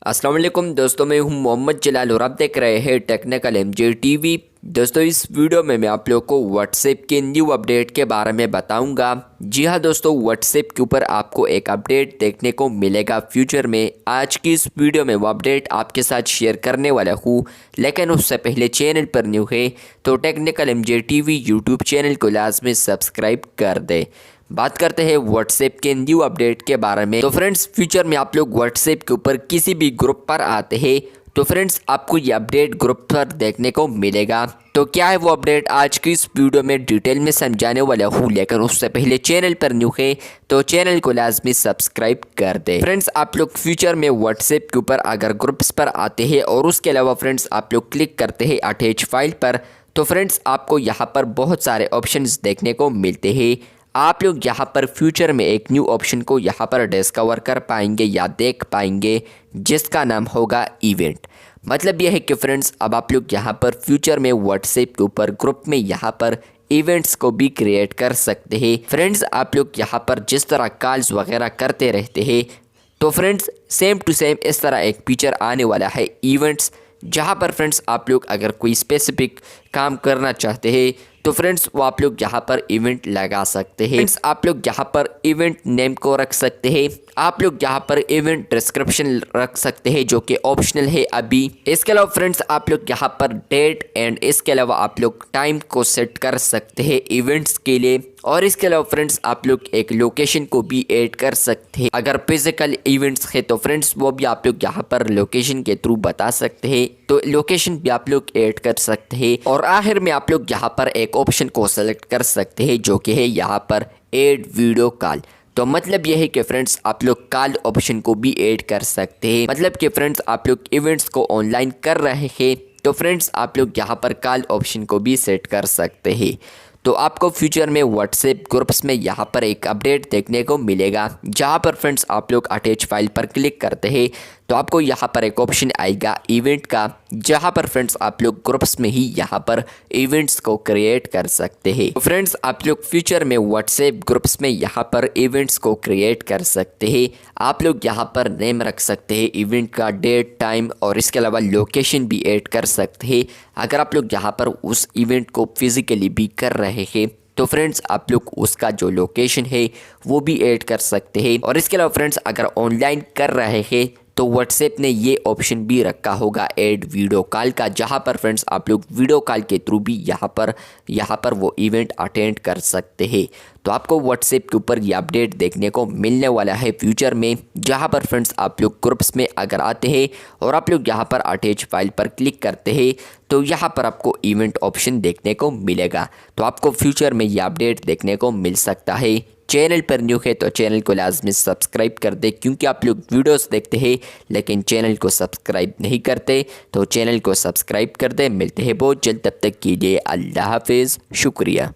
अस्सलाम वालेकुम दोस्तों, मैं हूं मोहम्मद जलाल और आप देख रहे हैं टेक्निकल एमजे टीवी। दोस्तों, इस वीडियो में मैं आप लोग को व्हाट्सएप के न्यू अपडेट के बारे में बताऊंगा। जी हां दोस्तों, व्हाट्सएप के ऊपर आपको एक अपडेट देखने को मिलेगा फ्यूचर में। आज की इस वीडियो में वो अपडेट आपके साथ शेयर करने वाला हूं, लेकिन उससे पहले चैनल पर न्यू है तो technical MJ TV YouTube channel को लाजमी सब्सक्राइब कर दे। बात करते हैं व्हाट्सएप के न्यू अपडेट के बारे में। तो फ्रेंड्स, फ्यूचर में आप लोग व्हाट्सएप के ऊपर किसी भी ग्रुप पर आते हैं तो फ्रेंड्स आपको ये अपडेट ग्रुप पर देखने को मिलेगा। तो क्या है वो अपडेट, आज की इस वीडियो में डिटेल में समझाने वाला हूँ, लेकिन उससे पहले चैनल पर न्यू है तो चैनल को लाजमी सब्सक्राइब कर दे। फ्रेंड्स, आप लोग फ्यूचर में व्हाट्सएप के ऊपर अगर ग्रुप्स पर आते हैं और उसके अलावा फ्रेंड्स आप लोग क्लिक करते हैं अटैच फाइल पर, तो फ्रेंड्स आपको यहाँ पर बहुत सारे ऑप्शंस देखने को मिलते हैं। आप लोग यहाँ पर फ्यूचर में एक न्यू ऑप्शन को यहाँ पर डिस्कवर कर पाएंगे या देख पाएंगे, जिसका नाम होगा इवेंट। मतलब यह है कि फ्रेंड्स अब आप लोग यहाँ पर फ्यूचर में व्हाट्सएप के ऊपर ग्रुप में यहाँ पर इवेंट्स को भी क्रिएट कर सकते हैं। फ्रेंड्स, आप लोग यहाँ पर जिस तरह कॉल्स वगैरह करते रहते हैं, तो फ्रेंड्स सेम टू सेम इस तरह एक फीचर आने वाला है इवेंट्स, जहाँ पर फ्रेंड्स आप लोग अगर कोई स्पेसिफिक काम करना चाहते हैं तो फ्रेंड्स वो आप लोग यहाँ पर इवेंट लगा सकते हैं। फ्रेंड्स, आप लोग यहाँ पर इवेंट नेम को रख सकते हैं, आप लोग यहाँ पर इवेंट डिस्क्रिप्शन रख सकते हैं जो कि ऑप्शनल है अभी। इसके अलावा फ्रेंड्स आप लोग यहाँ पर डेट एंड इसके अलावा आप लोग टाइम को सेट कर सकते हैं इवेंट्स के लिए। और इसके अलावा फ्रेंड्स आप लोग एक लोकेशन को भी ऐड कर सकते हैं। अगर फिजिकल इवेंट्स है तो फ्रेंड्स वो भी आप लोग यहाँ पर लोकेशन के थ्रू बता सकते हैं, तो लोकेशन भी आप लोग ऐड कर सकते हैं। और आखिर में आप लोग यहाँ पर एक ऑप्शन को सेलेक्ट कर सकते हैं जो कि है यहाँ पर ऐड वीडियो कॉल। तो मतलब यह है कि फ्रेंड्स आप लोग कॉल ऑप्शन को भी ऐड कर सकते हैं। मतलब कि फ्रेंड्स आप लोग इवेंट्स को ऑनलाइन कर रहे हैं तो फ्रेंड्स आप लोग यहाँ पर कॉल ऑप्शन को भी सेट कर सकते हैं। तो आपको फ्यूचर में व्हाट्सएप ग्रुप्स में यहाँ पर एक अपडेट देखने को मिलेगा, जहाँ पर फ्रेंड्स आप लोग अटैच फाइल पर क्लिक करते हैं तो आपको यहाँ पर एक ऑप्शन आएगा इवेंट का, जहाँ पर फ्रेंड्स आप लोग ग्रुप्स में ही यहाँ पर इवेंट्स को क्रिएट कर सकते हैं। तो फ्रेंड्स आप लोग फ्यूचर में व्हाट्सएप ग्रुप्स में यहाँ पर इवेंट्स को क्रिएट कर सकते हैं। आप लोग यहाँ पर नेम रख सकते हैं इवेंट का, डेट, टाइम और इसके अलावा लोकेशन भी ऐड कर सकते हैं। अगर आप लोग यहाँ पर उस इवेंट को फिजिकली भी कर रहे हैं तो फ्रेंड्स आप लोग उसका जो लोकेशन है वो भी ऐड कर सकते हैं। और इसके अलावा फ्रेंड्स अगर ऑनलाइन कर रहे हैं तो व्हाट्सएप ने ये ऑप्शन भी रखा होगा ऐड वीडियो कॉल का, जहाँ पर फ्रेंड्स आप लोग वीडियो कॉल के थ्रू भी यहाँ पर वो इवेंट अटेंड कर सकते हैं। तो आपको व्हाट्सएप के ऊपर ये अपडेट देखने को मिलने वाला है फ्यूचर में, जहाँ पर फ्रेंड्स आप लोग ग्रुप्स में अगर आते हैं और आप लोग यहाँ पर अटैच फाइल पर क्लिक करते हैं तो यहाँ पर आपको इवेंट ऑप्शन देखने को मिलेगा। तो आपको फ्यूचर में ये अपडेट देखने को मिल सकता है। चैनल पर न्यू है तो चैनल को लाजमी सब्सक्राइब कर दे, क्योंकि आप लोग वीडियोस देखते हैं लेकिन चैनल को सब्सक्राइब नहीं करते, तो चैनल को सब्सक्राइब कर दे। मिलते हैं बहुत जल्द, तब तक कीजिए अल्लाह हाफिज़, शुक्रिया।